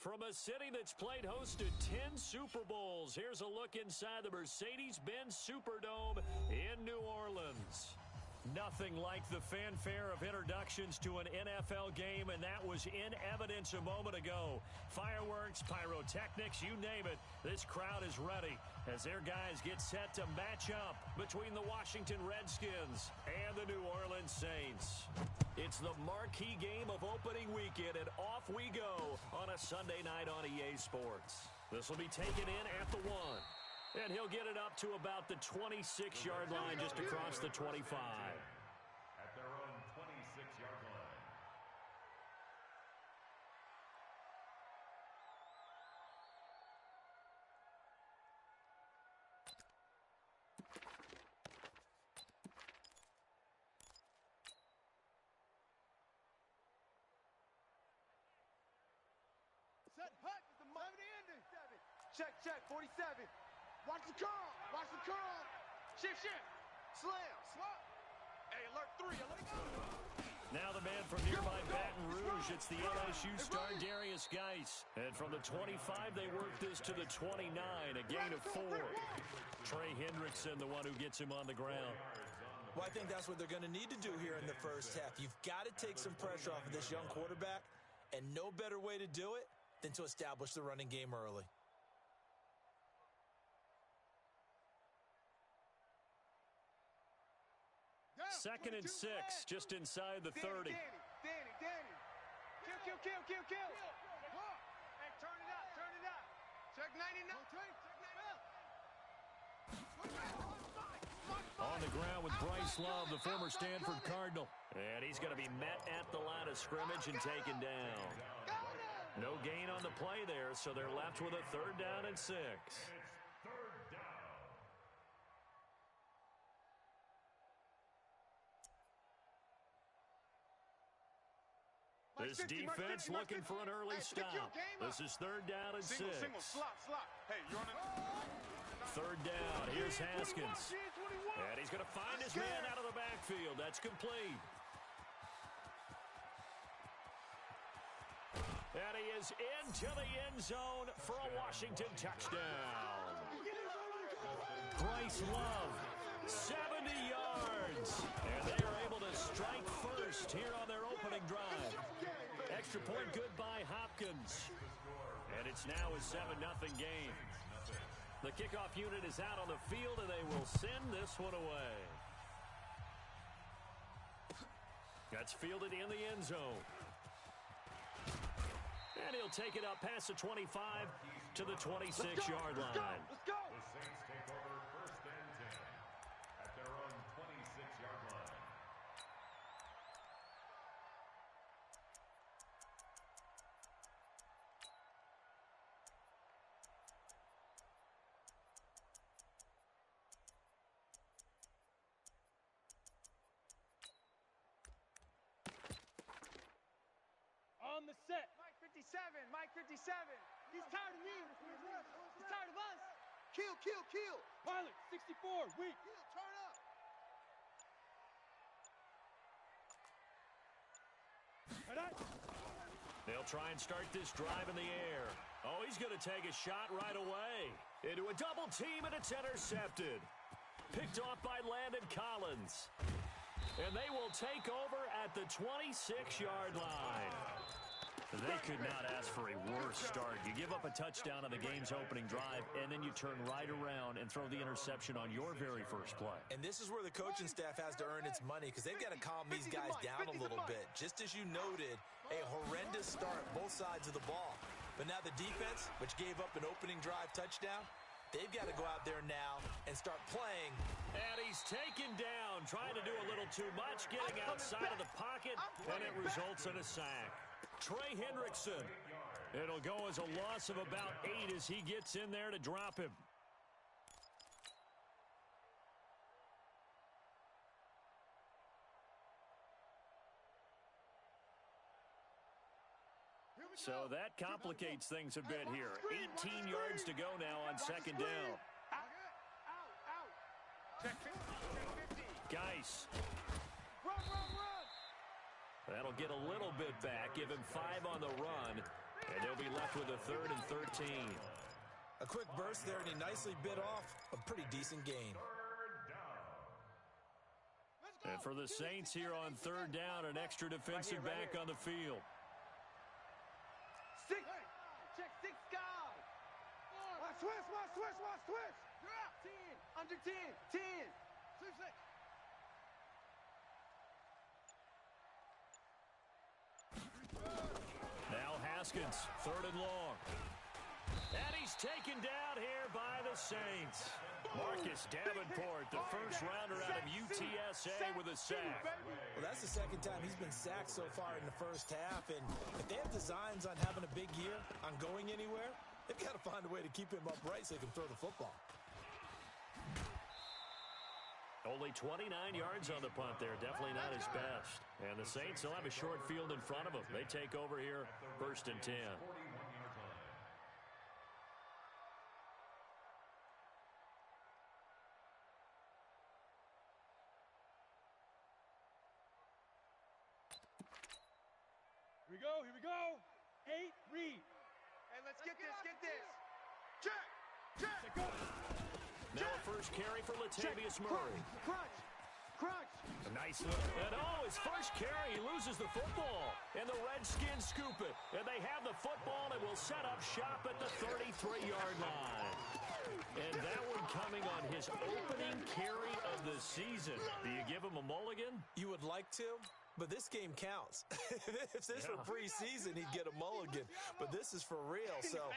From a city that's played host to 10 Super Bowls, here's a look inside the Mercedes-Benz Superdome in New Orleans. Nothing like the fanfare of introductions to an NFL game, and that was in evidence a moment ago. Fireworks, pyrotechnics, you name it. This crowd is ready as their guys get set to match up between the Washington Redskins and the New Orleans Saints. It's the marquee game of opening weekend, and off we go on a Sunday night on EA Sports. This will be taken in at the 1. And he'll get it up to about the 26-yard line, just across the 25. At their own 26-yard line. Set, hut, the 70 ending. Check, 47. Watch the curl. Watch the curl. Shift. Slam. Swap. Hey, alert 3. Let it go. Now the man from nearby Baton Rouge. It's the LSU star, Darius Geis. And from the 25, they work this to the 29, a gain of 4. Trey Hendrickson, the one who gets him on the ground. Well, I think that's what they're going to need to do here in the first half. You've got to take some pressure off of this young quarterback, and no better way to do it than to establish the running game early. Second and 6, just inside the 30. Danny. Kill. Hey, turn it up. Check 99. On the ground with Bryce Love, the former Stanford Cardinal. And he's going to be met at the line of scrimmage and taken down. No gain on the play there, so they're left with a 3rd down and 6. It's 3rd down. This defense looking for an early stop. This is 3rd down and 6. Single, slot. Hey, you're on it. 3rd down. Here's Haskins. And he's going to find his man out of the backfield. That's complete. And he is into the end zone for a Washington touchdown. Bryce Love, 70 yards. And they are able to strike first here on their opening drive. Extra point good by Hopkins. And it's now a 7-0 game. The kickoff unit is out on the field, and they will send this one away. That's fielded in the end zone. And he'll take it up past the 25 to the 26-yard line. Let's go. The Saints take over 1st and 10 at their own 26-yard line. On the set. Mike 57. He's tired of me. He's tired of us. Kill. Pilot, 64, weak. Kill, turn up. They'll try and start this drive in the air. Oh, he's going to take a shot right away. Into a double team, and it's intercepted. Picked off by Landon Collins. And they will take over at the 26-yard line. They could not ask for a worse start. You give up a touchdown on the game's opening drive, and then you turn right around and throw the interception on your very first play. And this is where the coaching staff has to earn its money, because they've got to calm these guys down a little bit. Just as you noted, a horrendous start, both sides of the ball. But now the defense, which gave up an opening drive touchdown, they've got to go out there now and start playing. And he's taken down, trying to do a little too much, getting outside of the pocket, and it results in a sack. Trey Hendrickson. It'll go as a loss of about 8 as he gets in there to drop him. So that complicates things a bit here. 18 yards to go now on 2nd down. Out. Check 50. Geis. Run. That'll get a little bit back, give him 5 on the run. And they'll be left with a 3rd and 13. A quick burst there, and he nicely bit off a pretty decent gain. And for the Saints here on 3rd down, an extra defensive back on the field. 6. Check 6 guy. Watch twist, watch twist, watch twist. 10. Under 10. 10. 6. Now Haskins, 3rd and long. And he's taken down here by the Saints. Marcus Davenport, the first rounder out of UTSA with a sack. Well, that's the second time he's been sacked so far in the first half. And if they have designs on having a big year, on going anywhere, they've got to find a way to keep him upright so he can throw the football. Only 29 yards on the punt there. Definitely not his best. And the Saints will have a short field in front of them. They take over here, 1st and 10. Here we go. 8, read. Hey, let's get this. Check. Now a first carry for Latavius Murray. Crunch. A nice look. And his first carry, he loses the football. And the Redskins scoop it. And they have the football and will set up shop at the 33-yard line. And that one coming on his opening carry of the season. Do you give him a mulligan? You would like to, but this game counts. If this were preseason, he'd get a mulligan. But this is for real, so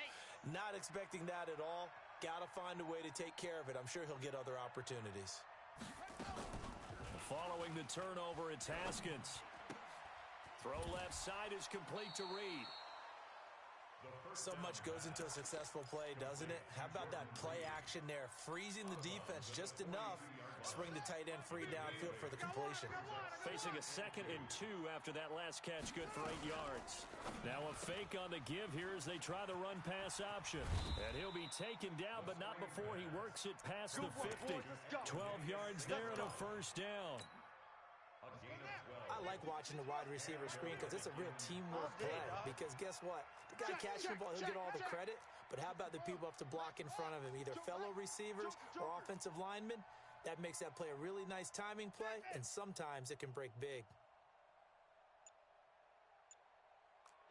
not expecting that at all. Got to find a way to take care of it. I'm sure he'll get other opportunities. Following the turnover, it's Haskins. Throw left side is complete to Reed. So much goes into a successful play, doesn't it? How about that play action there? Freezing the defense just enough to bring the tight end free downfield for the completion. Facing a 2nd and 2 after that last catch, good for 8 yards. Now a fake on the give here as they try the run-pass option. And he'll be taken down, but not before he works it past the 50. 12 yards there and a first down. I like watching the wide receiver screen because it's a real teamwork play. Because guess what? The guy catching the ball, he'll get all the credit. But how about the people up to block in front of him, either fellow receivers or offensive linemen? That makes that play a really nice timing play, and sometimes it can break big.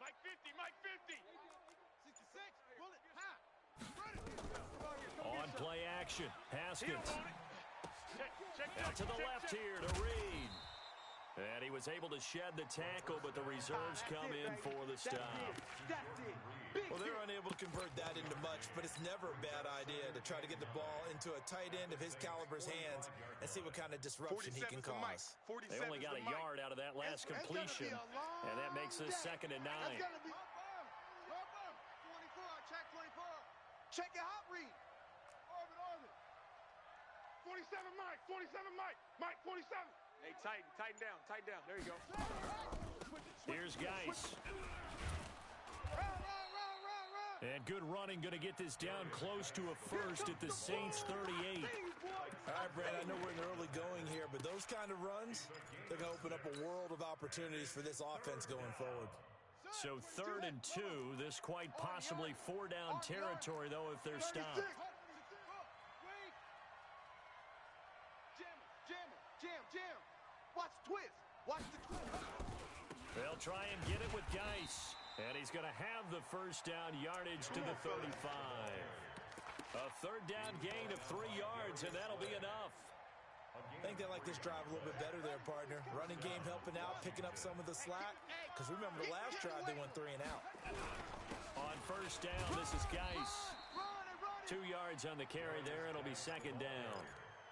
Mike 50. 66. Pull it. High. On play action, Haskins. Out to the left here to Reed. And he was able to shed the tackle, but the reserves come in for the stop. Well, they're unable to convert that into much, but it's never a bad idea to try to get the ball into a tight end of his caliber's hands and see what kind of disruption he can cause. They only got a yard out of that last completion, and that makes this 2nd and 9. 24, check 24. Check your hot read. Orbit. 47 Mike, Mike 47. Hey, tighten down. There you go. Here's Geis. And good running, going to get this down close to a first at the Saints 38. All right, Brad, I know we're in early going here, but those kind of runs, they're going to open up a world of opportunities for this offense going forward. So 3rd and 2, this quite possibly 4-down territory, though, if they're stopped. Jam. Watch the twist. They'll try and get it with Geis. And he's going to have the first down yardage to the 35. A 3rd down gain of 3 yards, and that'll be enough. I think they like this drive a little bit better there, partner. Running game helping out, picking up some of the slack. Because remember, the last drive, they went 3 and out. On first down, this is Geis. 2 yards on the carry there. It'll be 2nd down.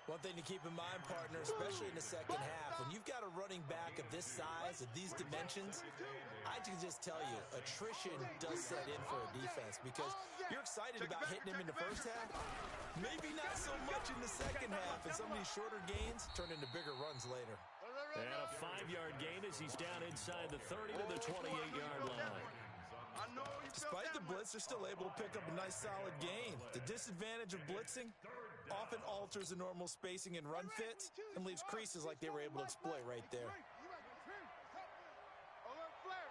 One thing to keep in mind, partner, especially in the second half, when you've got a running back of this size, of these dimensions, I can just tell you, attrition does set in for a defense because you're excited about hitting him in the first half, maybe not so much in the second half, and some of these shorter gains turn into bigger runs later. And a 5-yard gain as he's down inside the 30 to the 28-yard line. Despite the blitz, they're still able to pick up a nice solid gain. The disadvantage of blitzing often alters the normal spacing and run fits and leaves creases like they were able to exploit right there. Alert flare.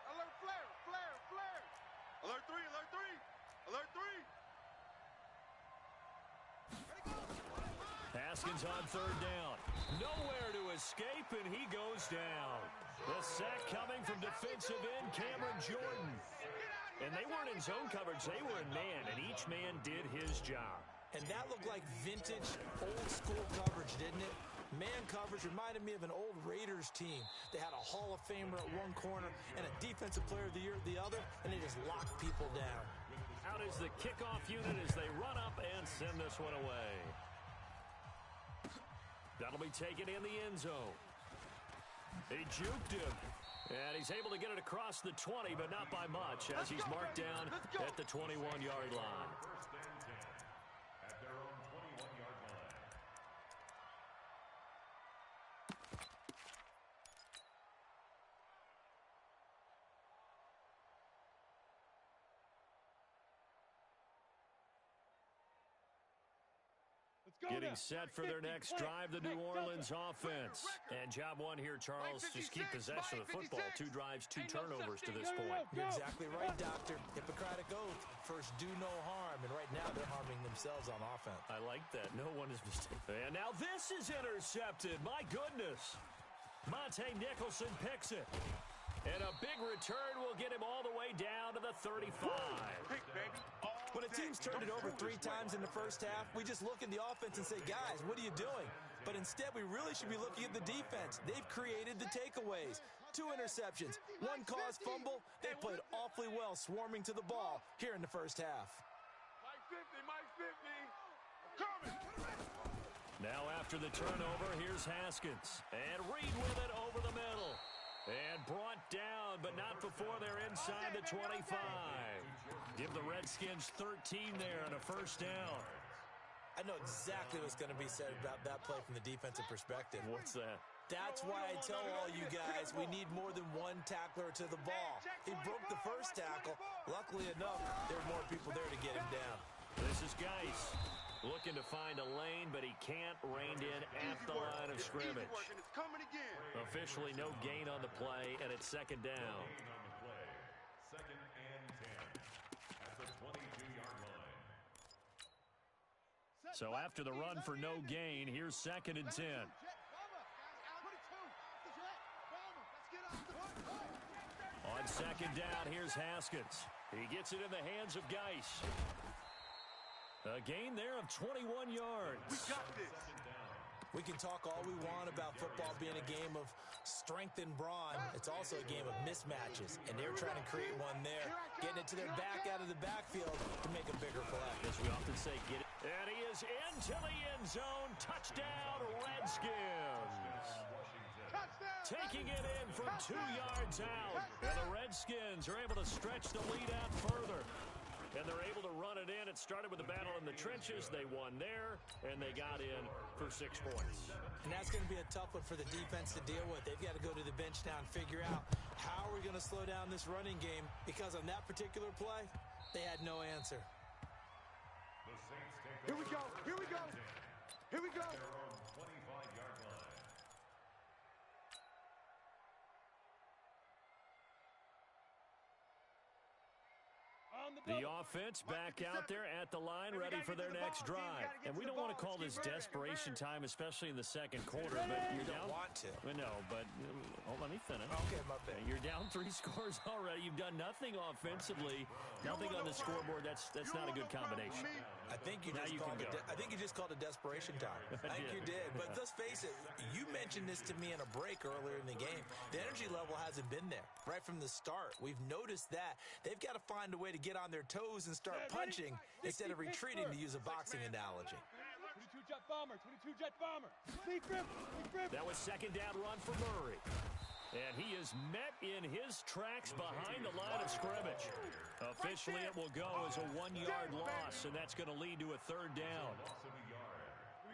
Alert 3. Haskins on third down. Nowhere to escape, and he goes down. The sack coming from defensive end Cameron Jordan. And they weren't in zone coverage. They were in man, and each man did his job. And that looked like vintage, old-school coverage, didn't it? Man coverage reminded me of an old Raiders team. They had a Hall of Famer at one corner and a Defensive Player of the Year at the other, and they just locked people down. Out is the kickoff unit as they run up and send this one away. That'll be taken in the end zone. He juked him. And he's able to get it across the 20, but not by much, as he's marked down at the 21-yard line. First and 10 at their own 21-yard line. Getting set for their next drive, the New Orleans offense. And job one here, Charles, just keep possession of the football. 2 drives, 2 turnovers to this point. You're exactly right, Doctor. Hippocratic oath. First, do no harm. And right now, they're harming themselves on offense. I like that. No one is mistaken. And now this is intercepted. My goodness. Monte Nicholson picks it. And a big return will get him all the way down to the 35. When a team's turned it over 3 times in the first half, we just look at the offense and say, guys, what are you doing? But instead, we really should be looking at the defense. They've created the takeaways. 2 interceptions, 1 caused fumble. They played awfully well swarming to the ball here in the first half. Mike 50. Coming. Now after the turnover, here's Haskins. And Reed with it over the middle. And brought down, but not before they're inside the 25. Give the Redskins 13 there on a first down. I know exactly what's going to be said about that play from the defensive perspective. What's that? That's why I tell all you guys we need more than 1 tackler to the ball. He broke the first tackle. Luckily enough, there were more people there to get him down. This is Geis looking to find a lane, but he can't rein in at the line of scrimmage. Officially no gain on the play, and it's second down. Gain on the play. Second and 10 at the 22-yard line. So after the run for no gain, here's second and 10. On second down, here's Haskins. He gets it in the hands of Geis. A gain there of 21 yards. We got this. We can talk all we want about football being a game of strength and brawn. It's also a game of mismatches, and they're trying to create one there, getting it to their back out of the backfield to make a bigger play. As we often say, get it. And he is into the end zone. Touchdown, Redskins. Taking it in from 2 yards out. And the Redskins are able to stretch the lead out further. And they're able to run it in. It started with a battle in the trenches. They won there, and they got in for 6 points. And that's going to be a tough one for the defense to deal with. They've got to go to the bench now and figure out how are we going to slow down this running game, because on that particular play, they had no answer. The Saints take Here we go. Here we go. Here we go. their own 25-yard line. The offense back out there at the line, ready for their next drive. And we don't want to call this desperation time, especially in the second quarter. But you're down. Want to. No, but let me finish. Okay, my bad. You're down 3 scores already. You've done nothing offensively, nothing on the scoreboard. That's not a good combination. I think you Now just you called can it. go. I think you just called it desperation time. I think you did. But let's face it. You mentioned this to me in a break earlier in the game. The energy level hasn't been there right from the start. We've noticed that. They've got to find a way to get on their toes and start punching instead of retreating, to use a boxing analogy. 22 jet bomber. 22 jet bomber. Big grip. Big grip. That was second down run for Murray. And he is met in his tracks behind the line of scrimmage. Officially, it will go as a 1-yard loss, and that's going to lead to a third down.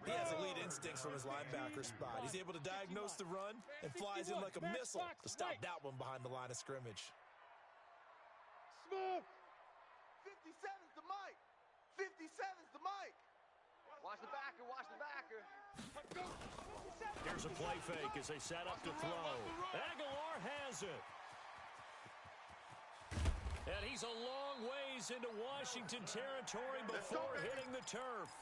He has elite instincts from his linebacker spot. He's able to diagnose the run and flies in like a missile to stop that one behind the line of scrimmage. Smoke. 57's the mic. 57's the mic. Watch the backer. Watch the backer. Here's a play fake as they set up to throw. Aguilar has it. And he's a long ways into Washington territory before hitting the turf.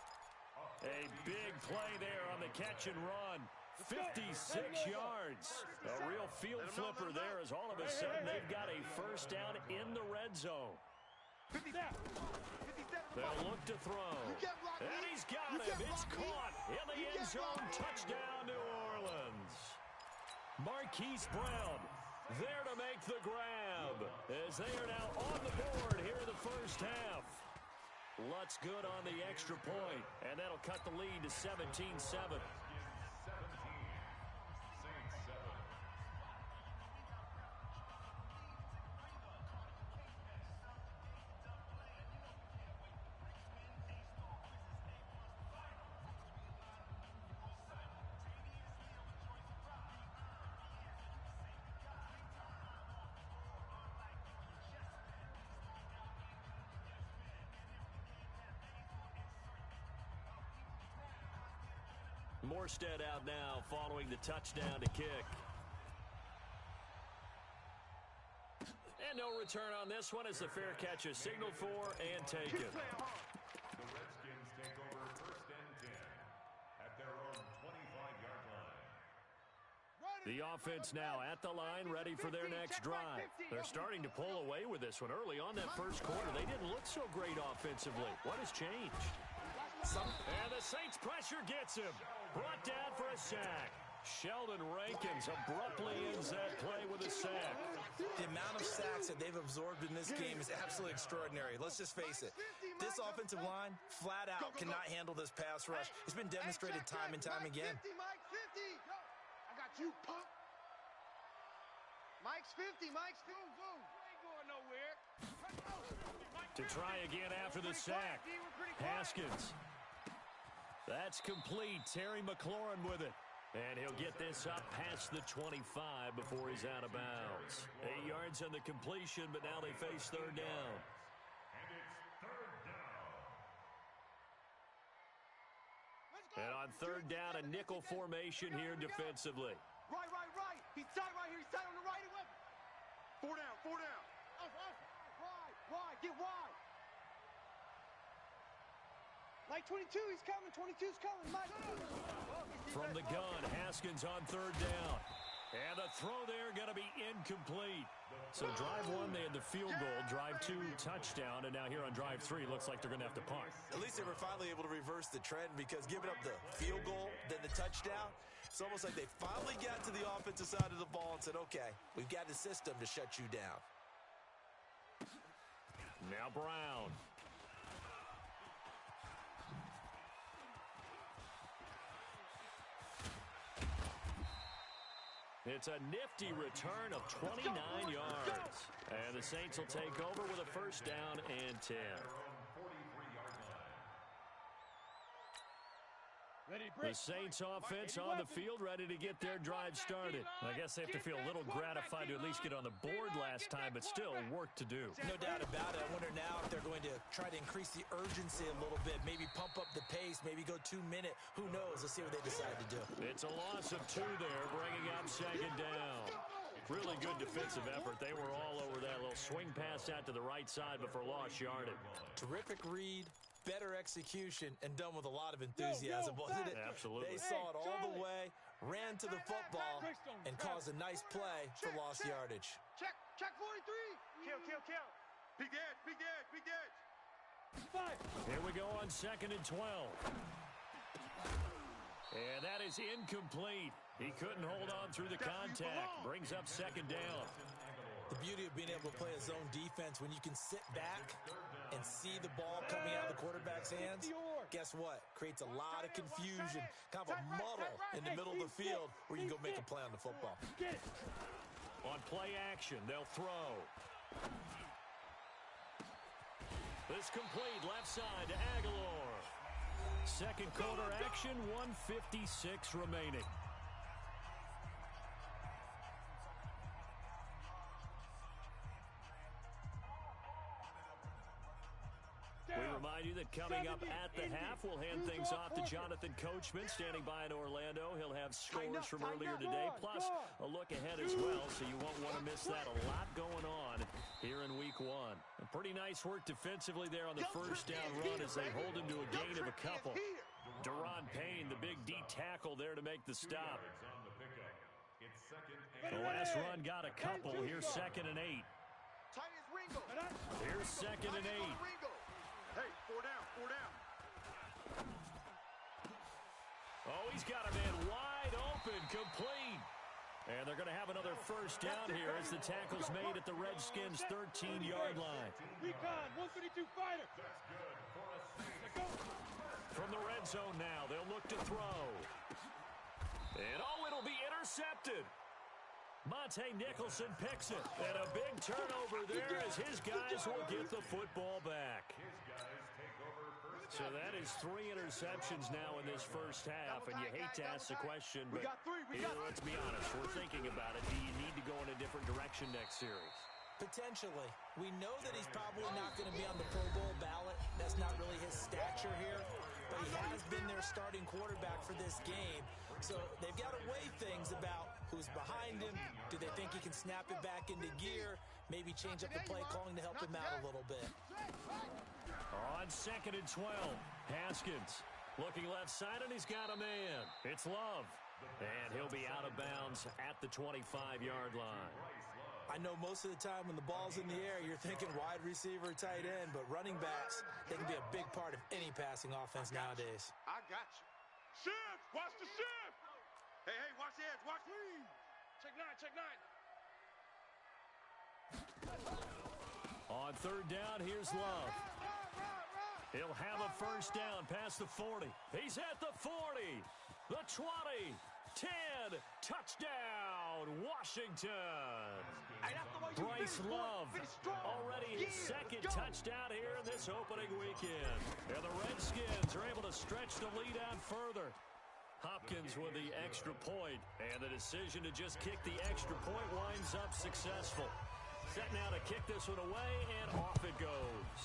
A big play there on the catch and run. 56 yards. A real field flipper there as all of a sudden they've got a first down in the red zone. 57. They'll look to throw. And he's got him. It's caught in the end zone. Touchdown, New Orleans. Marquise Brown there to make the grab as they are now on the board here in the first half. Lutz good on the extra point, and that'll cut the lead to 17-7. Morstead out now following the touchdown to kick. And no return on this one as the fair catch is signaled for and taken. The Redskins take over 1st and 10 at their own 25-yard line. The offense now at the line, ready for their next drive. They're starting to pull away with this one. Early on that first quarter, they didn't look so great offensively. What has changed? And the Saints pressure gets him. Brought down for a sack. Sheldon Rankins abruptly ends that play with a sack. The amount of sacks that they've absorbed in this game is absolutely extraordinary. Let's just face it. This offensive line, flat out, cannot handle this pass rush. It's been demonstrated time and time again. 50, Mike, 50. I got you, punk. Mike's 50. Mike's 50. Go. Ain't going nowhere. To try again after the sack. Haskins. That's complete. Terry McLaurin with it. And he'll get this up past the 25 before he's out of bounds. 8 yards on the completion, but now they face third down. And it's 3rd down. And on third down, a nickel formation here defensively. Right. He's tight right here. He's tight on the right. 4 down. Wide. Get wide. Mike 22, he's coming. 22's coming. Mike. From the gun, Haskins on third down. And the throw there going to be incomplete. So drive one, they had the field goal. Drive two, touchdown. And now here on drive three, looks like they're going to have to punt. At least they were finally able to reverse the trend because giving up the field goal, then the touchdown, it's almost like they finally got to the offensive side of the ball and said, okay, we've got the system to shut you down. Now Brown. It's a nifty return of 29 yards. And the Saints will take over with a first down and 10. The Saints offense on the field ready to get their drive started. I guess they have to feel a little gratified to at least get on the board last time, but still work to do. No doubt about it. I wonder now if they're going to try to increase the urgency a little bit, maybe pump up the pace, maybe go 2 minute. Who knows? Let's see what they decide to do. It's a loss of 2 there, bringing up second down. Really good defensive effort. They were all over that little swing pass out to the right side before lost yardage. Terrific read. Better execution, and done with a lot of enthusiasm, wasn't it? Absolutely. They saw it all the way, ran to the football, and caused a nice play for lost yardage. Check 43. Kill. Big edge. Here we go on 2nd and 12. And that is incomplete. He couldn't hold on through the contact. Brings up second down. The beauty of being able to play a zone defense when you can sit back and see the ball coming out of the quarterback's hands, guess what? Creates a lot of confusion, kind of a muddle in the middle of the field where you can go make a play on the football. On play action, they'll throw. This complete left side to Aguilar. Second quarter action, 1:56 remaining. We remind you that coming up at the half, we'll hand things off to Jonathan Coachman, standing by in Orlando. He'll have scores from earlier today, plus a look ahead as well, so you won't want to miss that. A lot going on here in week 1. A pretty nice work defensively there on the first down run as they hold him to a gain of a couple. Deron Payne, the big D tackle there to make the stop. On the pickup. It's second The and last run got a couple. Here's 2nd and 8. Tight as Ringo. Here's 2nd and 8. Ringo. Hey, 4 down, 4 down. Oh, he's got a man wide open, complete. And they're going to have another first down here as the tackle's made at the Redskins' 13-yard line. Recon, 132 fighter. that's good for a Saints. From the red zone now, they'll look to throw. And it'll be intercepted. Monte Nicholson picks it. And a big turnover there as his guys will get the football back. His guys take over first. So that is 3 interceptions now in this first half, and you hate to ask the question, but let's be honest, we're thinking about it. Do you need to go in a different direction next series? Potentially. We know that he's probably not going to be on the Pro Bowl ballot. That's not really his stature here, but he has been their starting quarterback for this game. So they've got to weigh things about who's behind him. Do they think he can snap it back into gear? Maybe change up the play calling to help him out a little bit. On 2nd and 12, Haskins looking left side, and he's got a man. It's Love, and he'll be out of bounds at the 25-yard line. I know most of the time when the ball's in the air, you're thinking wide receiver, tight end, but running backs, they can be a big part of any passing offense nowadays. I got you. Shift! Watch the shift! Hey, watch the edge. Watch me. Check 9, check 9. On 3rd down, here's Love. He'll have a first down past the 40. He's at the 40, the 20, 10, touchdown, Washington. Bryce Love already his 2nd touchdown here in this opening weekend. And the Redskins are able to stretch the lead out further. Hopkins with the extra point, and the decision to just kick the extra point winds up successful. Set now to kick this one away, and off it goes.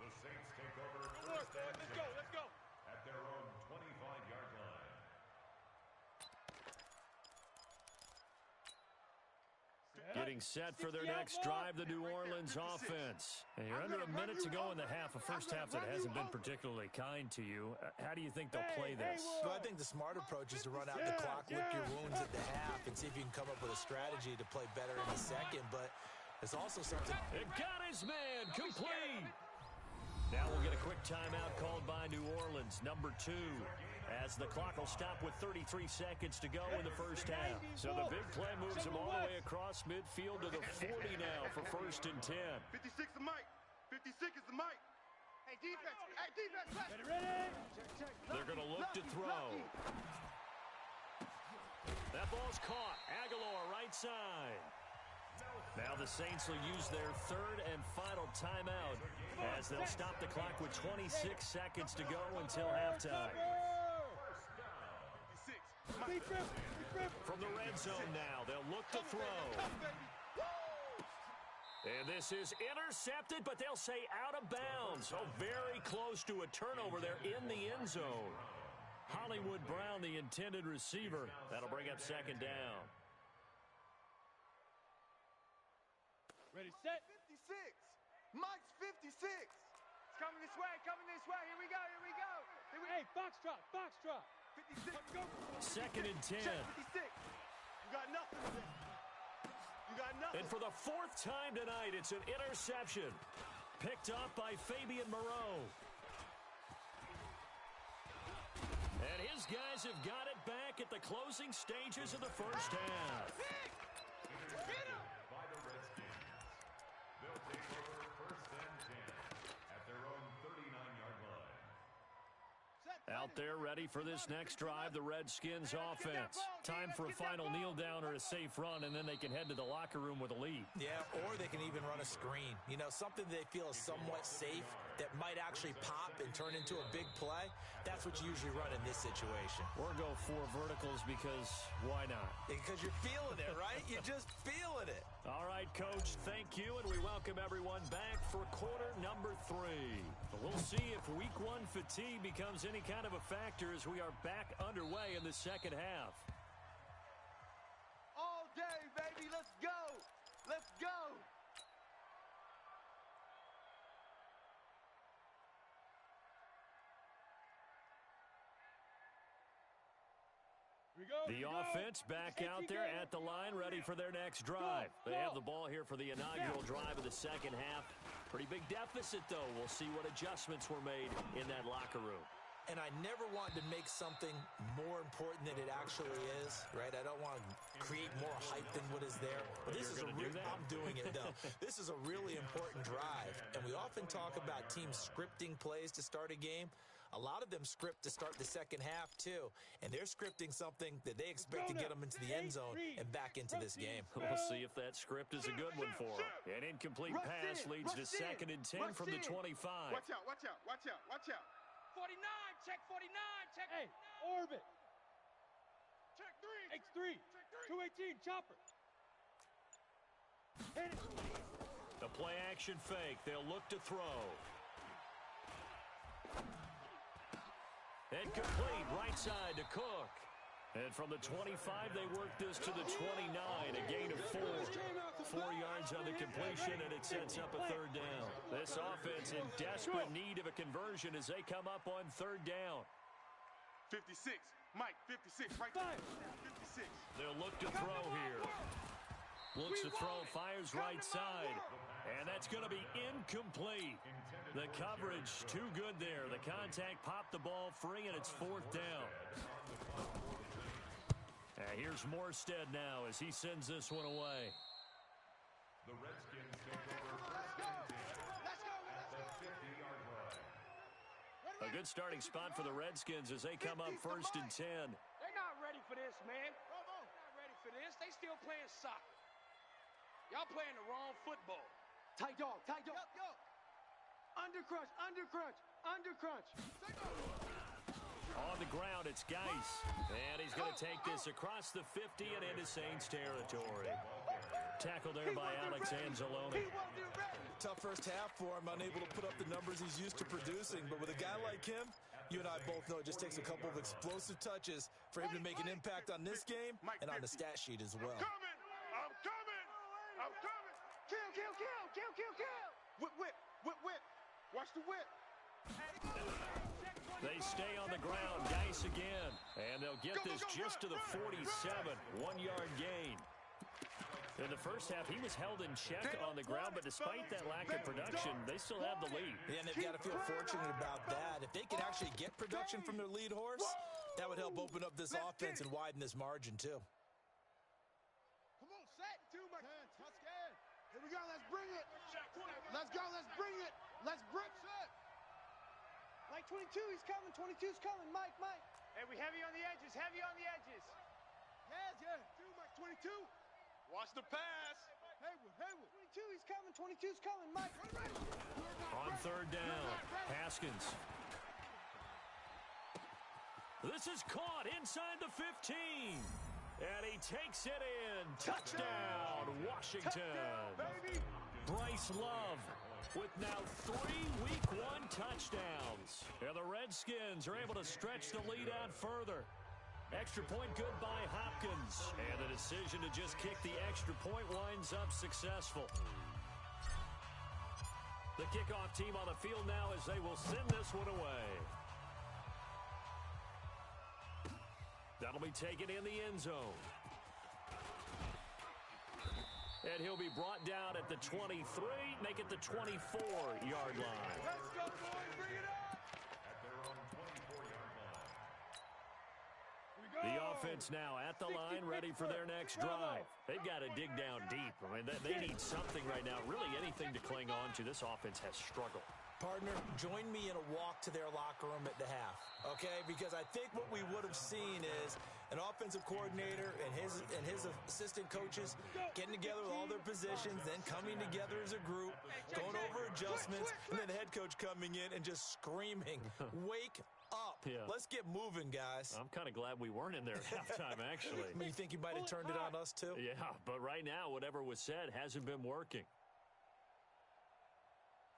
The Saints take over first and 10 Let's go. at their own 25-yard line. Getting set for their next drive, the New Orleans offense. And you're under a minute to go in the half, a first half that hasn't been particularly kind to you. How do you think they'll play this? Well, I think the smart approach is to run out the clock, lick your wounds at the half, and see if you can come up with a strategy to play better in the second. But there's also something. It got his man complete. Now we'll get a quick timeout called by New Orleans, number 2. As the clock will stop with 33 seconds to go in the first half. So the big play moves him all the way across midfield to the 40 now for 1st and 10. 56 is the mic. 56 is the mic. Hey, defense. Hey, defense. Ready? They're going to look to throw. That ball's caught. Aguilar right side. Now the Saints will use their 3rd and final timeout as they'll stop the clock with 26 seconds to go until halftime. From the red zone now, they'll look to throw. And this is intercepted, but they'll say out of bounds. So very close to a turnover there in the end zone. Hollywood Brown, the intended receiver. That'll bring up 2nd down. Ready, set. 56. Mike's 56. It's coming this way, Here we go. Hey, box drop. 56. Go. 2nd and 10. Check 56. You got nothing today. You got nothing. And for the 4th time tonight, it's an interception. Picked up by Fabian Moreau. And his guys have got it back at the closing stages of the first half. Get him. By the Redskins. They'll take over 1st and 10 at their own 39-yard line. Out there ready for this next drive, the Redskins offense. Time for a final kneel down or a safe run, and then they can head to the locker room with a lead. Yeah, or they can even run a screen. You know, something they feel is somewhat safe that might actually pop and turn into a big play. That's what you usually run in this situation. Or go 4 verticals because why not? Because you're feeling it, right? You're just feeling it. All right, Coach, thank you, and we welcome everyone back for quarter number 3. We'll see if week 1 fatigue becomes any kind of a factor as we are back underway in the second half. All day, baby. Let's go. Let's go. The offense back out there at the line, ready for their next drive. They have the ball here for the inaugural drive of the second half. Pretty big deficit, though. We'll see what adjustments were made in that locker room. And I never want to make something more important than it actually is, right? I don't want to create more hype than what is there. But this is I'm doing it, though. This is a really important drive. And we often talk about teams scripting plays to start a game. A lot of them script to start the second half, too. And they're scripting something that they expect to get them into the end zone and back into this game. We'll see if that script is a good one for them. An incomplete pass leads to 2nd and 10 from the 25. Watch out, watch out, watch out, watch out. 49, check 49, check. Hey, orbit. Check 3. X3, 218, chopper. Hit it. The play action fake. They'll look to throw. And complete, right side to Cook. And from the 25, they work this to the 29, a gain of 4. 4 yards on the completion, and it sets up a 3rd down. This offense in desperate need of a conversion as they come up on 3rd down. 56, Mike, 56, right there. 56. They'll look to throw here. Looks to throw, fires right side. And that's going to be incomplete. The coverage too good there. The contact popped the ball free, and it's 4th down. Here's Morstead now as he sends this one away. The Redskins take over 1st and 10 at the 50-yard line. A good starting spot for the Redskins as they come up 1st and 10. They're not ready for this, man. They're not ready for this. They still playing soccer. Y'all playing the wrong football. Tight dog, tight dog. Yo. Under crunch, under crunch, under crunch. On the ground, it's Geis. And he's going to take this across the 50 and into Saints territory. Tackled there by Alex Anzalone. Tough first half for him, unable to put up the numbers he's used to producing. But with a guy like him, you and I both know it just takes a couple of explosive touches for him to make an impact on this game and on the stat sheet as well. I'm coming! Kill, kill, kill, kill, kill, kill! Whip, whip, whip, whip. Watch the whip. They stay on the ground, Geis again. And they'll get this just to the 47, 1-yard gain. In the first half, he was held in check on the ground, but despite that lack of production, they still have the lead. Yeah, and they've got to feel fortunate about that. If they can actually get production from their lead horse, that would help open up this offense and widen this margin, too. Come on, set. 2, my Tuscan. Here we go, let's bring it. Let's go, let's bring it. Let's bring it. Mike 22, he's coming. 22's coming. Mike. Hey, we heavy on the edges, heavy on the edges. Yeah. 2, Mike 22. Watch the pass. Haywood. 22, he's coming. 22's coming. Mike. On 3rd down, Haskins. This is caught inside the 15. And he takes it in. Touchdown, Washington. Baby. Bryce Love with now 3 Week 1 touchdowns. And the Redskins are able to stretch the lead out further. Extra point good by Hopkins. And the decision to just kick the extra point winds up successful. The kickoff team on the field now as they will send this one away. That'll be taken in the end zone. And he'll be brought down at the 23, make it the 24-yard line. Let's go, boys. Bring it up. At their own 24-yard line. The offense now at the line, ready for their next drive. They've got to dig down deep. I mean, they need something right now, really anything to cling on to. This offense has struggled. Partner, join me in a walk to their locker room at the half, okay? Because I think what we would have seen is an offensive coordinator and his assistant coaches getting together with all their positions, then coming together as a group, going over adjustments, and then the head coach coming in and just screaming, wake up. Yeah. Let's get moving, guys. I'm kind of glad we weren't in there at halftime, actually. You think you might have turned it on us, too? Yeah, but right now, whatever was said hasn't been working.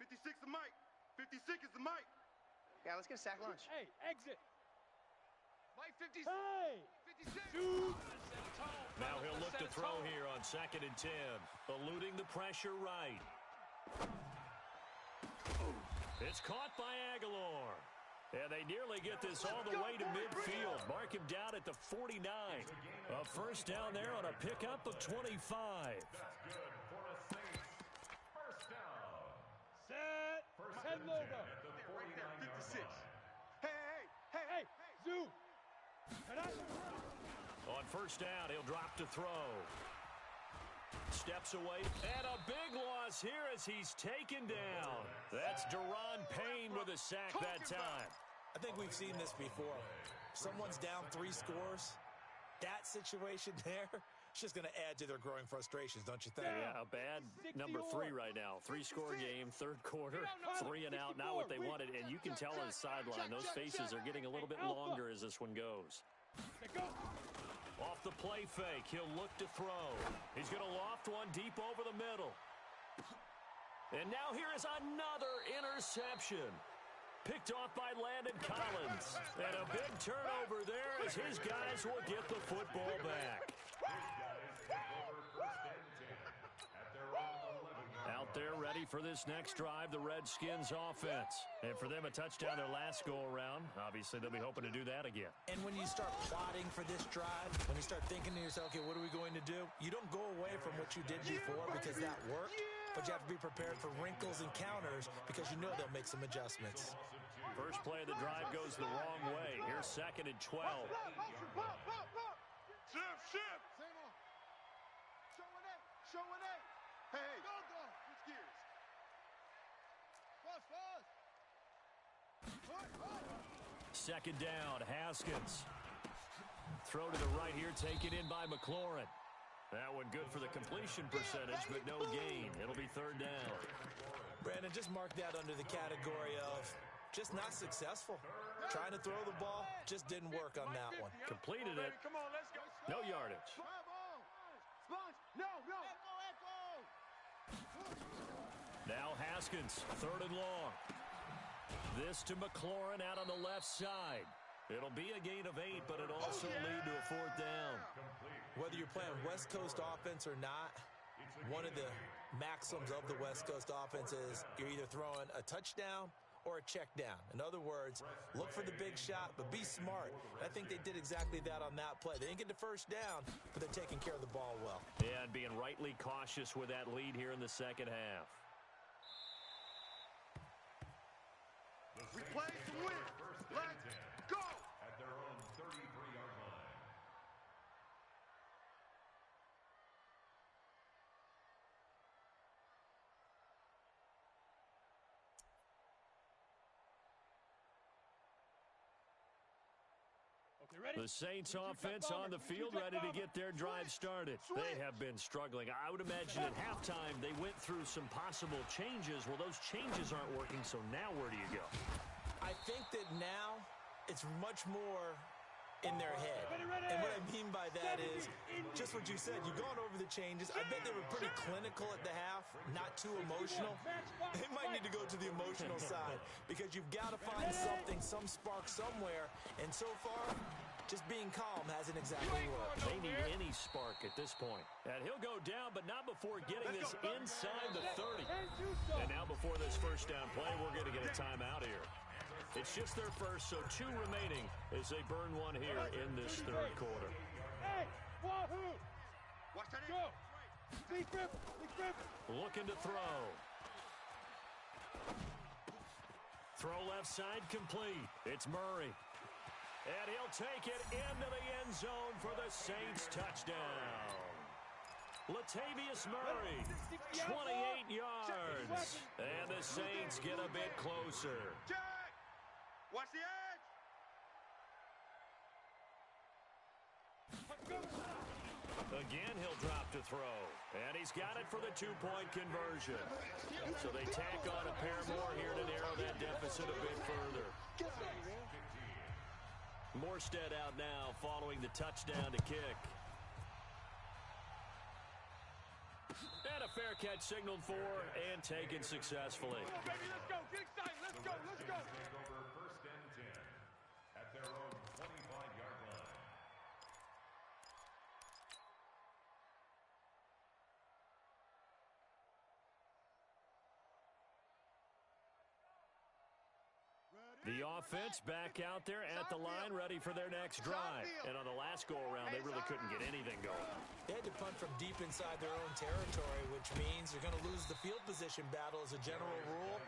56 is Mike. 56 is the Mike. Yeah, let's get a sack lunch. Hey, exit. Mike 56. Hey! 56. Shoot! Now he'll look to throw here on 2nd and 10. Eluding the pressure right. It's caught by Aguilar. And they nearly get this all the way to midfield. Mark him down at the 49. A first down there on a pickup of 25. That's good for the Saints. First down. Set. First Head and 10 logo. at the 49-yard line. Hey, Zoo. On first down, he'll drop to throw. Steps away, and a big loss here as he's taken down. That's Daron Payne with a sack that time. I think we've seen this before. Someone's down 3 scores. That situation there, it's just going to add to their growing frustrations, don't you think? Yeah, a bad number 3 right now. 3-score game, third quarter, 3 and out, not what they wanted. And you can tell on the sideline, those faces are getting a little bit longer as this one goes. Off the play fake, he'll look to throw. He's going to loft one deep over the middle. And now here is another interception. Picked off by Landon Collins. And a big turnover there as his guys will get the football back. Out there ready for this next drive, the Redskins offense. And for them, a touchdown their last go-around. Obviously, they'll be hoping to do that again. And when you start plotting for this drive, when you start thinking to yourself, okay, what are we going to do? You don't go away from what you did before because that worked, but you have to be prepared for wrinkles and counters because you know they'll make some adjustments. First play of the drive goes the wrong way. Here's 2nd and 12. Shift. Showing it. Hey. Go. Switch gears. Fast. 2nd down, Haskins. Throw to the right here, taken in by McLaurin. That one good for the completion percentage, but no gain. It'll be 3rd down. Brandon, just mark that under the category of just not successful. Trying to throw the ball just didn't work on that one. Completed it. Come on, let's go. No yardage. Sponge. No. Now Haskins, 3rd and long. This to McLaurin out on the left side. It'll be a gain of 8, but it'll also lead to a 4th down. Whether you're playing West Coast offense or not, one of the maxims of the West Coast offense is you're either throwing a touchdown or a check down. In other words, look for the big shot, but be smart. And I think they did exactly that on that play. They didn't get the first down, but they're taking care of the ball well. And being rightly cautious with that lead here in the second half. We play to win. Let's go. At their own 33-yard line. The Saints offense on the field ready to get their drive started. They have been struggling. I would imagine at halftime they went through some possible changes. Well, those changes aren't working, so now where do you go? I think that now it's much more in their head. And what I mean by that is just what you said. You've gone over the changes. I bet they were pretty clinical at the half, not too emotional. They might need to go to the emotional side because you've got to find something, some spark somewhere. And so far, just being calm hasn't exactly worked. They need any spark at this point. And he'll go down, but not before getting this inside the 30. And now before this first down play, we're going to get a timeout here. It's just their first, so 2 remaining as they burn one here in this third quarter. Hey, Wahoo! Watch that. Go. Big grip. Looking to throw. Throw left side complete. It's Murray. And he'll take it into the end zone for the Saints touchdown. Latavius Murray, 28 yards. And the Saints get a bit closer. Jack. Watch the edge. Again, he'll drop to throw. And he's got it for the 2-point conversion. So they tack on a pair more here to narrow that deficit a bit further. Morstead out now following the touchdown to kick. And a fair catch signaled for and taken successfully. Come on, baby, let's go. Get excited. Let's go. Take over 1st and 10 at their own 25-yard line. Ready? The offense back out there at the line, ready for their next drive. And on the last go-around, they really couldn't get anything going. They had to punt from deep inside their own territory, which means they're going to lose the field position battle as a general rule.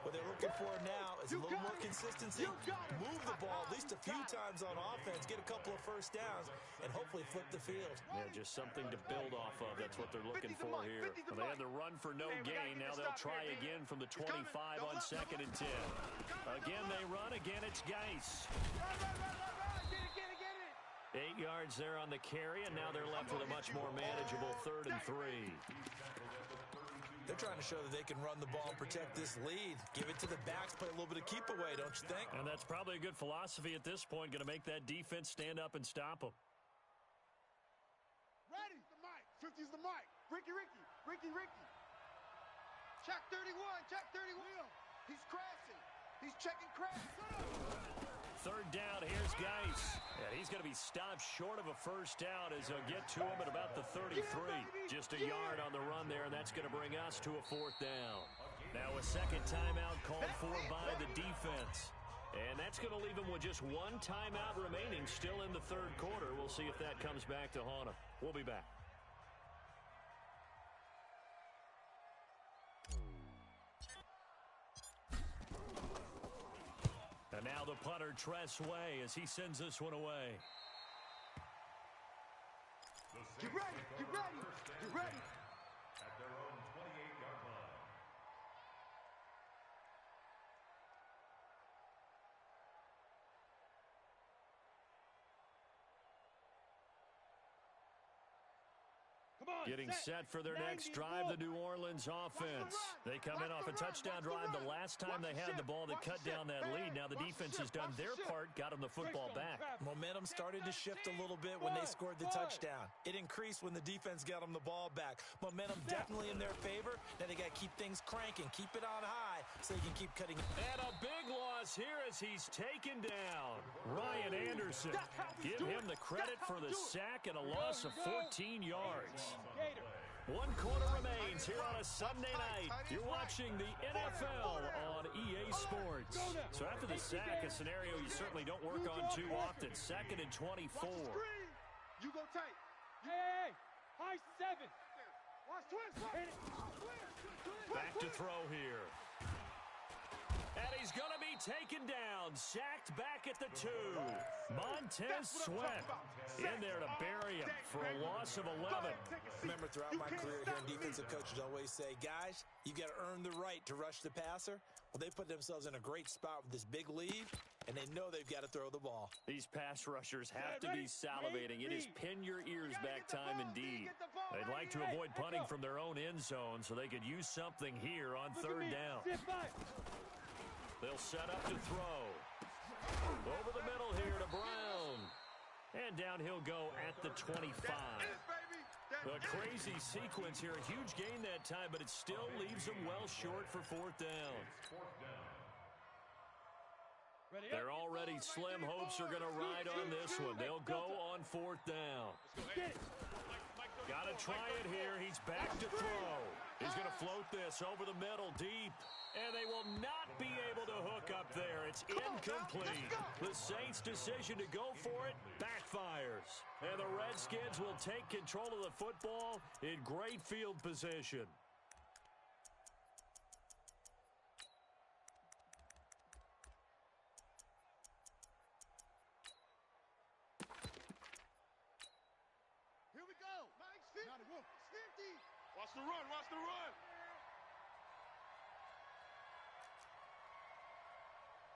What they're looking for now is a little more consistency, move the ball at least a few times on offense, get a couple of first downs, and hopefully flip the field. Yeah, just something to build off of. That's what they're looking for here. Well, they had the run for no gain. Now they'll try again from the 25 on 2nd and 10. Again, they run. Again, it's Geis. 8 yards there on the carry, and now they're left with a much more manageable 3rd and 3. They're trying to show that they can run the ball and protect this lead. Give it to the backs, play a little bit of keep away, don't you think? And that's probably a good philosophy at this point, going to make that defense stand up and stop them. Ready? The mic. 50's the mic. Ricky. Check 31. He's crashing. He's checking crash. 3rd down, here's Geis. And he's going to be stopped short of a first down as they'll get to him at about the 33. Just a yard on the run there, and that's going to bring us to a 4th down. Now a second timeout called for by the defense. And that's going to leave him with just one timeout remaining still in the 3rd quarter. We'll see if that comes back to haunt him. We'll be back. And now the punter, Tress Way, as he sends this one away. Get ready. At their own 28-yard line. Getting set for their next drive, the New Orleans offense. They come in off a touchdown drive the last time they had the ball that cut down that lead. Now the defense has done their part, got them the football back. Momentum started to shift a little bit when they scored the touchdown. It increased when the defense got them the ball back. Momentum definitely in their favor. Now they got to keep things cranking, keep it on high so they can keep cutting. And a big loss here as he's taken down. Ryan Anderson. Give him the credit for the sack and a loss of 14 yards. 1 quarter remains here on a Sunday night. You're watching the NFL on EA Sports. So after the sack, a scenario you certainly don't work on too often. 2nd and 24. You go tight. Hey, high 7. Watch twist. Back to throw here. And he's going to be taken down, sacked back at the 2. Montez Sweat in there to bury him for a loss of 11. Remember, throughout my career here, defensive coaches always say, guys, you got to earn the right to rush the passer. Well, they put themselves in a great spot with this big lead, and they know they've got to throw the ball. These pass rushers have to be salivating. It is pin your ears back time indeed. They'd like to avoid punting from their own end zone so they could use something here on 3rd down. They'll set up to throw. Over the middle here to Brown. And down he'll go at the 25. A crazy sequence here. A huge gain that time, but it still leaves them well short for 4th down. They're already slim hopes are going to ride on this one. They'll go on 4th down. Got to try it here. He's back to throw. He's going to float this over the middle deep. And they will not be able to hook up there. It's incomplete. The Saints' decision to go for it backfires. And the Redskins will take control of the football in great field position. Here we go. Mike's 50. It's 50. Watch the run.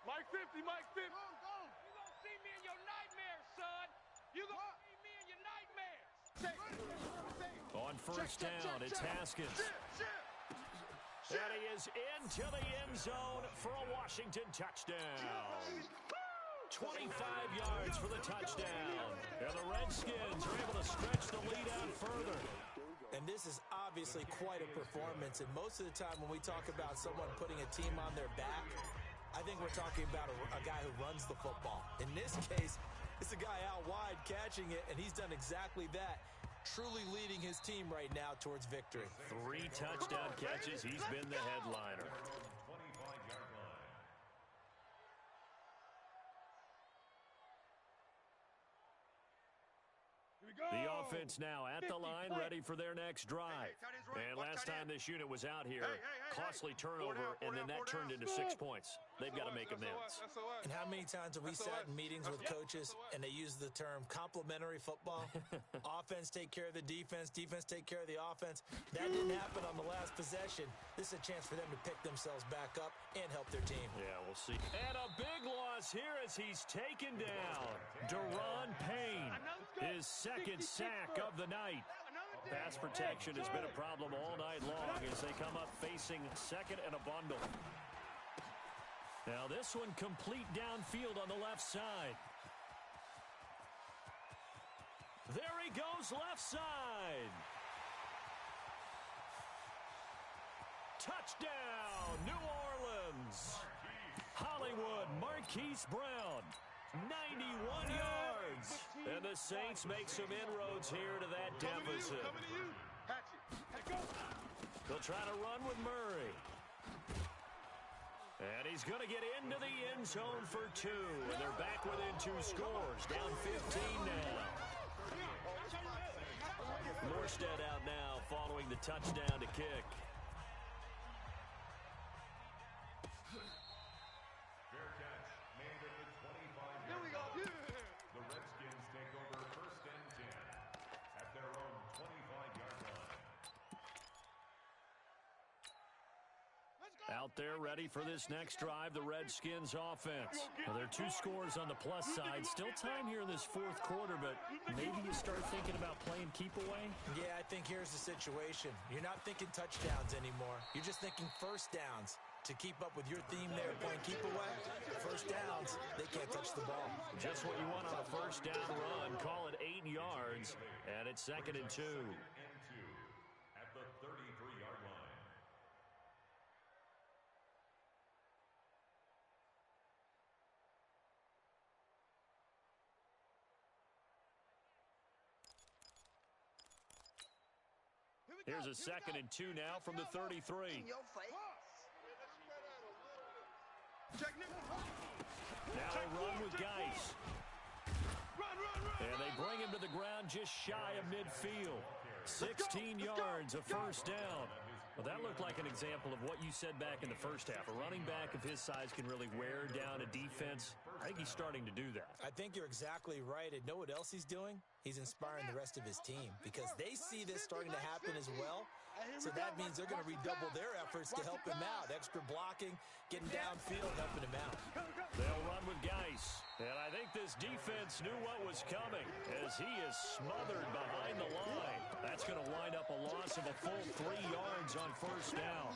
Mike 50. Go. You gonna see me in your nightmares, son. You gonna see me in your nightmares. On 1st down, it's Haskins. And he is into the end zone for a Washington touchdown. 25 yards for the touchdown. And the Redskins are able to stretch the lead out further. And this is obviously quite a performance. And most of the time when we talk about someone putting a team on their back, I think we're talking about a guy who runs the football. In this case, it's a guy out wide catching it, and he's done exactly that. Truly leading his team right now towards victory. 3 touchdown catches. He's been the headliner. The offense now at the line, ready for their next drive. And last time this unit was out here, costly turnover, and then that turned into 6 points. They've got to make amends. And how many times have we sat in meetings with coaches and they use the term complementary football? Offense take care of the defense, defense take care of the offense. That didn't happen on the last possession. This is a chance for them to pick themselves back up and help their team. Yeah, we'll see. And a big loss here as he's taken down. Deron Payne, his second sack of the night. Pass protection has been a problem all night long as they come up facing second and a bundle. Now this one complete downfield on the left side. There he goes left side. Touchdown, New Orleans. Hollywood Marquise Brown, 91 yards. And the Saints make some inroads here to that deficit. They'll try to run with Murray. And he's going to get into the end zone for 2. And they're back within 2 scores, down 15 now. Morstead out now following the touchdown to kick. Fair catch made at the 25-yard line. The Redskins take over first and 10 at their own 25-yard line. Out there ready for this next drive, the Redskins offense. Well, there are 2 scores on the plus side. Still time here in this fourth quarter, but maybe you start thinking about playing keep away? Yeah, I think here's the situation. You're not thinking touchdowns anymore. You're just thinking first downs. To keep up with your theme there, playing keep away, first downs, they can't touch the ball. Just what you want on a first down run. Call it 8 yards, and it's second and 2. At the 33-yard line. Here's a second and 2 now from the 33. In your face. Now they run with Geis. And they bring him to the ground just shy of midfield. 16 yards, a first down. Well, that looked like an example of what you said back in the first half. A running back of his size can really wear down a defense. I think he's starting to do that. I think you're exactly right. And know what else he's doing? He's inspiring the rest of his team because they see this starting to happen as well. So that means they're going to redouble their efforts to help him out. Extra blocking, getting downfield, helping him out. They'll run with Geis. And I think this defense knew what was coming as he is smothered behind the line. That's going to wind up a loss of a full 3 yards on first down.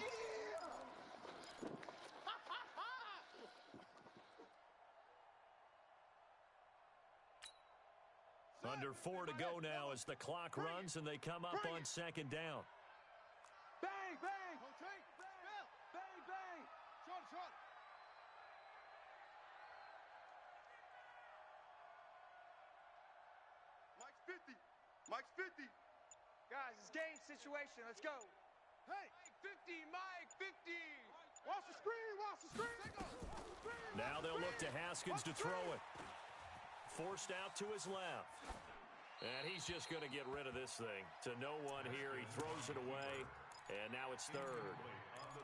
Under 4 to go now as the clock runs and they come up on second down. Bang, bang. Bang, bang. Short. Mike's 50. Guys, it's game situation. Let's go. Hey. Mike 50. Watch the screen. Now they'll look to Haskins to throw it. Forced out to his left. And he's just going to get rid of this thing. To no one here. He throws it away. And now it's third.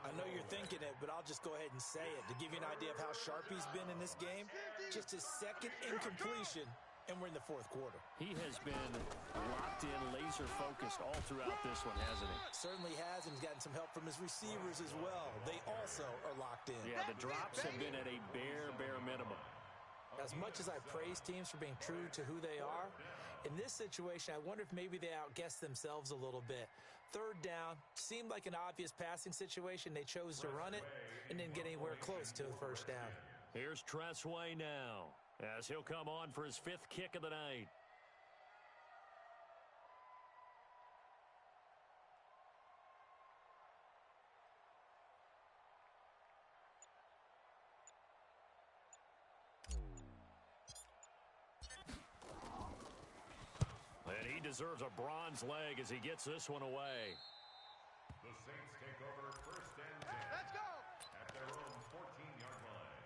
I know you're thinking it, but I'll just go ahead and say it. To give you an idea of how sharp he's been in this game, just his second incompletion, and we're in the fourth quarter. He has been locked in, laser-focused all throughout this one, hasn't he? Certainly has, and he's gotten some help from his receivers as well. They also are locked in. Yeah, the drops have been at a bare minimum. As much as I praise teams for being true to who they are, in this situation, I wonder if maybe they outguessed themselves a little bit. Third down, seemed like an obvious passing situation. They chose to run it and didn't get anywhere close to the first down. Here's Tressway now, as he'll come on for his 5th kick of the night. And he deserves a bronze leg as he gets this one away. The Saints take over first and 10. Let's go. At their own 14-yard line.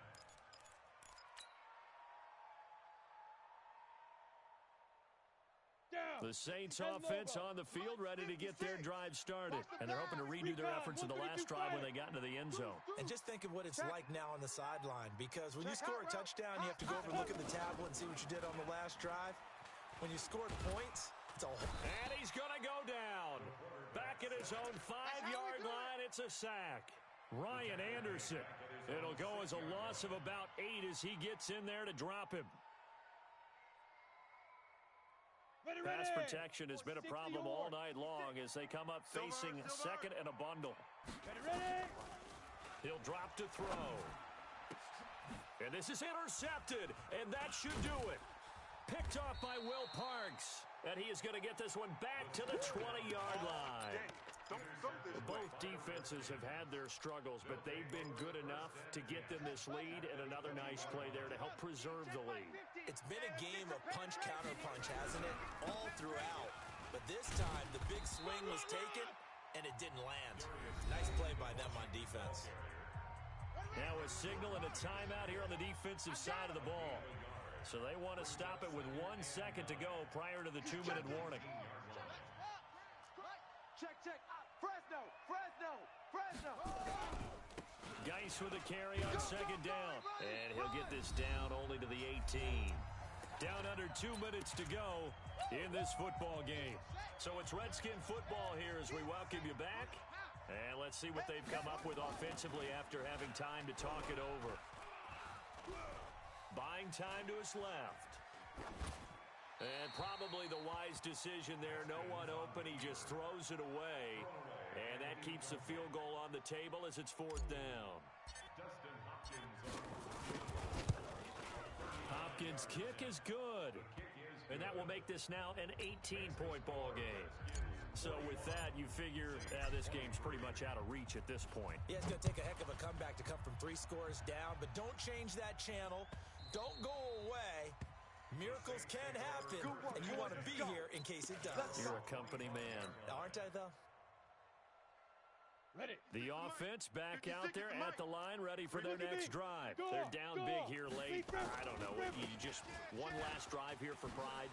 Down. The Saints offense on the field ready to get their drive started. And they're hoping to redo their efforts in the last drive when they got into the end zone. And just think of what it's like now on the sideline, because when you score a touchdown, you have to go over and look at the tablet and see what you did on the last drive. When you scored points, it's a whole... And he's going to go down. Back at his own 5-yard line, it's a sack. Ryan Anderson. It'll go as a loss of about 8 as he gets in there to drop him. Pass protection has been a problem all night long as they come up facing second and a bundle. He'll drop to throw. And this is intercepted, and that should do it. Picked off by Will Parks, and he is going to get this one back to the 20-yard line. Both defenses have had their struggles, but they've been good enough to get them this lead, and another nice play there to help preserve the lead. It's been a game of punch-counter-punch, hasn't it? All throughout. But this time, the big swing was taken, and it didn't land. Nice play by them on defense. Now a signal and a timeout here on the defensive side of the ball. So they want to stop it with 1 second to go prior to the 2-minute warning. Check. Fresno. Geis with the carry on second down. And he'll get this down only to the 18. Down under 2 minutes to go in this football game. So it's Redskin football here as we welcome you back. And let's see what they've come up with offensively after having time to talk it over. Buying time to his left. And probably the wise decision there. No one open. He just throws it away. And that keeps the field goal on the table as it's 4th down. Hopkins' kick is good. And that will make this now an 18-point ball game. So with that, you figure this game's pretty much out of reach at this point. Yeah, it's going to take a heck of a comeback to come from 3 scores down. But don't change that channel. Don't go away. Miracles can happen, and you want to be here in case it does. You're a company man. Aren't I, though? Ready. The offense back out there at the line, ready for their next drive. They're down big here late. I don't know. You just one last drive here for pride.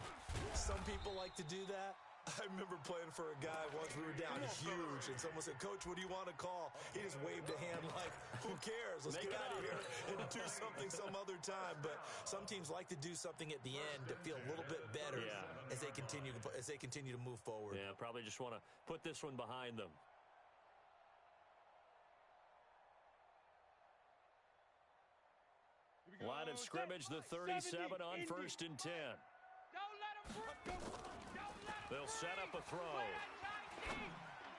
Some people like to do that. I remember playing for a guy once. We were down huge, and someone said, "Coach, what do you want to call?" He just waved a hand like, "Who cares? Let's get out of here and do something some other time." But some teams like to do something at the end to feel a little bit better as they continue to move forward. Yeah, probably just want to put this one behind them. Line of scrimmage, the 37 on 1st and 10. Don't let him breathe. They'll set up a throw.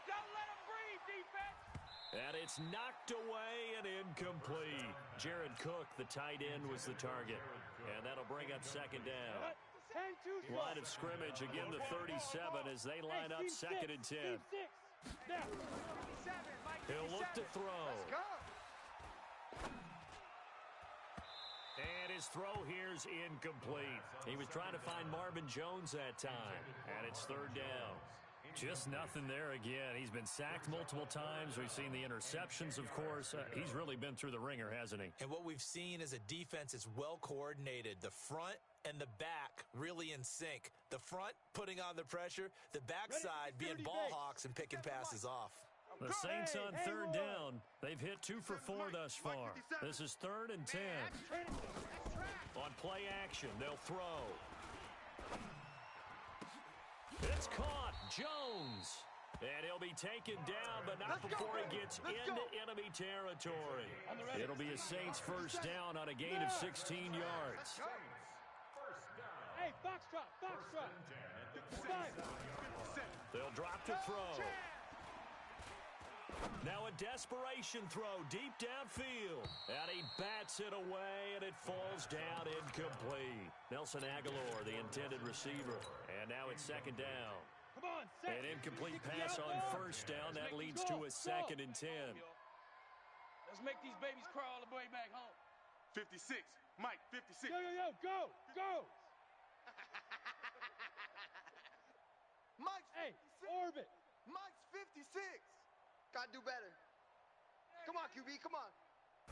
Don't let him breathe, defense. And it's knocked away and incomplete. Jared Cook, the tight end, was the target. And that'll bring up 2nd down. Line of scrimmage, again the 37 as they line up 2nd and 10. He'll look to throw. And his throw here's incomplete. He was trying to find Marvin Jones that time. And it's 3rd down. Just nothing there again. He's been sacked multiple times. We've seen the interceptions, of course. He's really been through the ringer, hasn't he? And what we've seen is a defense that's well coordinated. The front and the back really in sync. The front putting on the pressure. The backside being ball hawks and picking passes off. The Saints on 3rd down. They've hit 2 for 4 thus far. This is 3rd and 10. On play action, they'll throw. It's caught. Jones. And he'll be taken down, but not before he gets into enemy territory. It'll be a Saints 1st down on a gain of 16 yards. Hey, box drop. They'll drop to throw. Now a desperation throw deep downfield. And he bats it away, and it falls down incomplete. Nelson Aguilar, the intended receiver. And now it's 2nd down. Come on, An incomplete pass on 1st down. That leads to a 2nd and 10. Let's make these babies crawl all the way back home. 56. Mike, 56. Go. Mike's 56. Hey, orbit. Mike's 56. Gotta do better. Come on, QB, come on.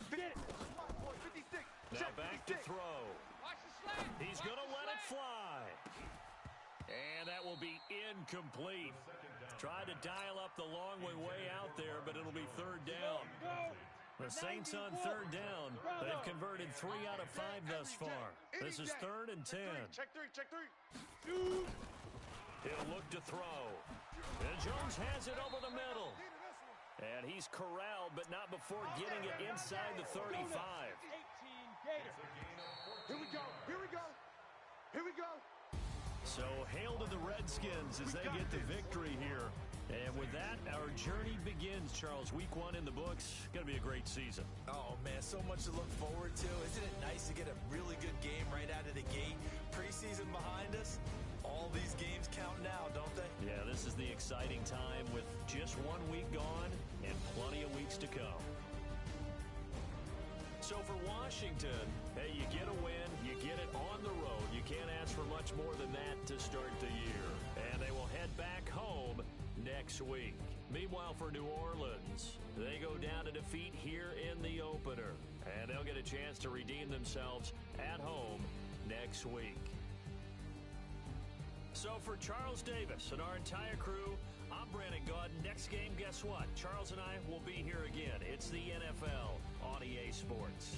Get it. Come on, boy, 56. Now Check back 56. to throw. Watch the slant. He's going to let it fly. And that will be incomplete. Tried to dial up the long way out there, but it'll be third down. The Saints on third down. They've converted 3 out of 5 thus far. This is 3rd and 10. Check three. He'll look to throw. And Jones has it over the middle. And he's corralled, but not before getting it inside the 35. Here we go. So hail to the Redskins as they get the victory here. And with that, our journey begins, Charles. Week 1 in the books. Going to be a great season. Oh, man, so much to look forward to. Isn't it nice to get a really good game right out of the gate? Preseason behind us. All these games count now, don't they? Yeah, this is the exciting time with just 1 week gone and plenty of weeks to come. So for Washington, hey, you get a win, you get it on the road. You can't ask for much more than that to start the year. And they will head back home next week. Meanwhile, for New Orleans, they go down to defeat here in the opener. And they'll get a chance to redeem themselves at home next week. So for Charles Davis and our entire crew, I'm Brandon Gaudin. Next game, guess what? Charles and I will be here again. It's the NFL on EA Sports.